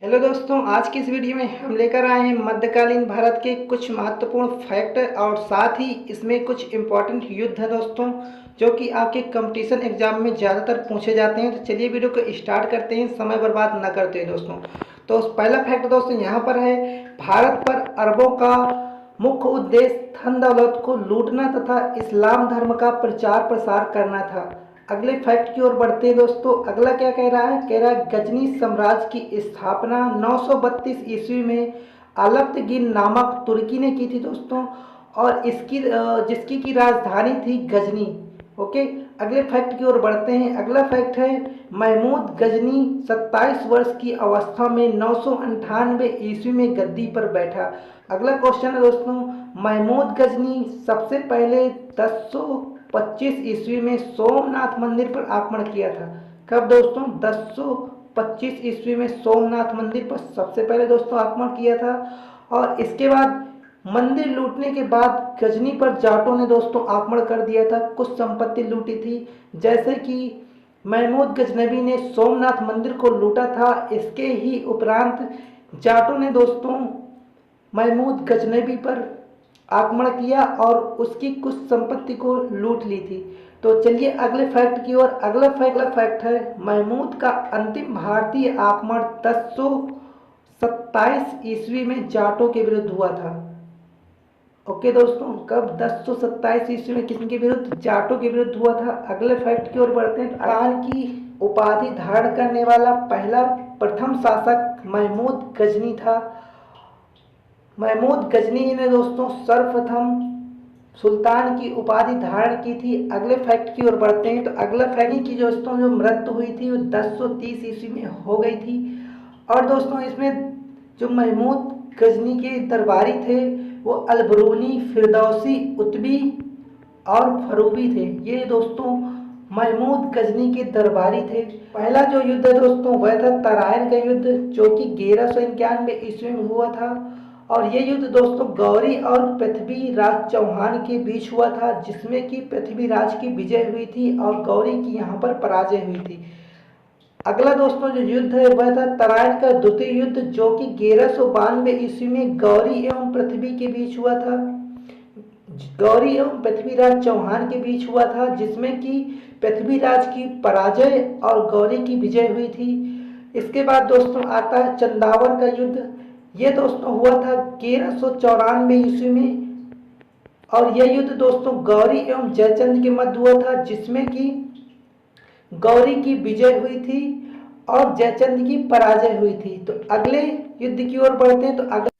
Hello दोस्तों, आज की इस वीडियो में हम लेकर आए हैं मध्यकालीन भारत के कुछ महत्वपूर्ण फैक्ट और साथ ही इसमें कुछ इम्पोर्टेंट युद्ध है दोस्तों, जो कि आपके कंपटीशन एग्जाम में ज़्यादातर पूछे जाते हैं। तो चलिए वीडियो को स्टार्ट करते हैं, समय बर्बाद न करते हैं दोस्तों। तो पहला फैक्ट दोस्तों यहाँ पर है, भारत पर अरबों का मुख्य उद्देश्य धन दौलत को लूटना तथा इस्लाम धर्म का प्रचार प्रसार करना था। अगले फैक्ट की ओर बढ़ते हैं दोस्तों। अगला क्या कह रहा है, कह रहा है गजनी साम्राज्य की स्थापना 932 ईस्वी में अलप्तगिन नामक तुर्की ने की थी दोस्तों, और इसकी जिसकी की राजधानी थी गजनी। ओके, अगले फैक्ट की ओर बढ़ते हैं। अगला फैक्ट है, महमूद गजनी 27 वर्ष की अवस्था में 998 ईस्वी में गद्दी पर बैठा। अगला क्वेश्चन है दोस्तों, महमूद गजनी सबसे पहले 1025 ईस्वी में सोमनाथ मंदिर पर आक्रमण किया था। कब दोस्तों? 1025 ईस्वी में सोमनाथ मंदिर पर सबसे पहले दोस्तों आक्रमण किया था। और इसके बाद मंदिर लूटने के बाद गजनी पर जाटों ने दोस्तों आक्रमण कर दिया था, कुछ संपत्ति लूटी थी। जैसे कि महमूद गजनबी ने सोमनाथ मंदिर को लूटा था, इसके ही उपरांत जाटों ने दोस्तों महमूद गजनबी पर आक्रमण किया और उसकी कुछ संपत्ति को लूट ली थी। तो चलिए अगले फैक्ट की ओर। अगला फैक्ट है, महमूद का अंतिम भारतीय आक्रमण 1027 ईस्वी में जाटों के विरुद्ध हुआ था। ओके दोस्तों, कब? 1027 ईस्वी में किसके विरुद्ध? जाटों के विरुद्ध हुआ था। अगले फैक्ट की ओर बढ़ते हैं। खान की उपाधि धारण करने वाला पहला प्रथम शासक महमूद गजनी था। महमूद गजनी ने दोस्तों सर्वप्रथम सुल्तान की उपाधि धारण की थी। अगले फैक्ट की ओर बढ़ते हैं। तो अगला फैक्ट की दोस्तों जो मृत्यु हुई थी वो 1030 ईस्वी में हो गई थी। और दोस्तों इसमें जो महमूद गजनी के दरबारी थे वो अलबरूनी, फिरदौसी, उतबी और फरूबी थे। ये दोस्तों महमूद गजनी के दरबारी थे। पहला जो युद्ध है दोस्तों वह था तराइन का युद्ध, जो कि 1191 ईस्वी में हुआ था। और ये युद्ध दोस्तों गौरी और पृथ्वीराज चौहान के बीच हुआ था, जिसमें कि पृथ्वीराज की विजय हुई थी और गौरी की यहाँ पर पराजय हुई थी। अगला दोस्तों जो युद्ध है वह था तराइन का द्वितीय युद्ध, जो कि 1192 ईस्वी में गौरी एवं पृथ्वी के बीच हुआ था। गौरी एवं पृथ्वीराज चौहान के बीच हुआ था, जिसमें कि पृथ्वीराज की पराजय और गौरी की विजय हुई थी। इसके बाद दोस्तों आता है चंदावर का युद्ध। ये दोस्तों हुआ था 1194 ईस्वी में, और यह युद्ध दोस्तों गौरी एवं जयचंद के मध्य हुआ था, जिसमें कि गौरी की विजय हुई थी और जयचंद की पराजय हुई थी। तो अगले युद्ध की ओर बढ़ते हैं। तो अगले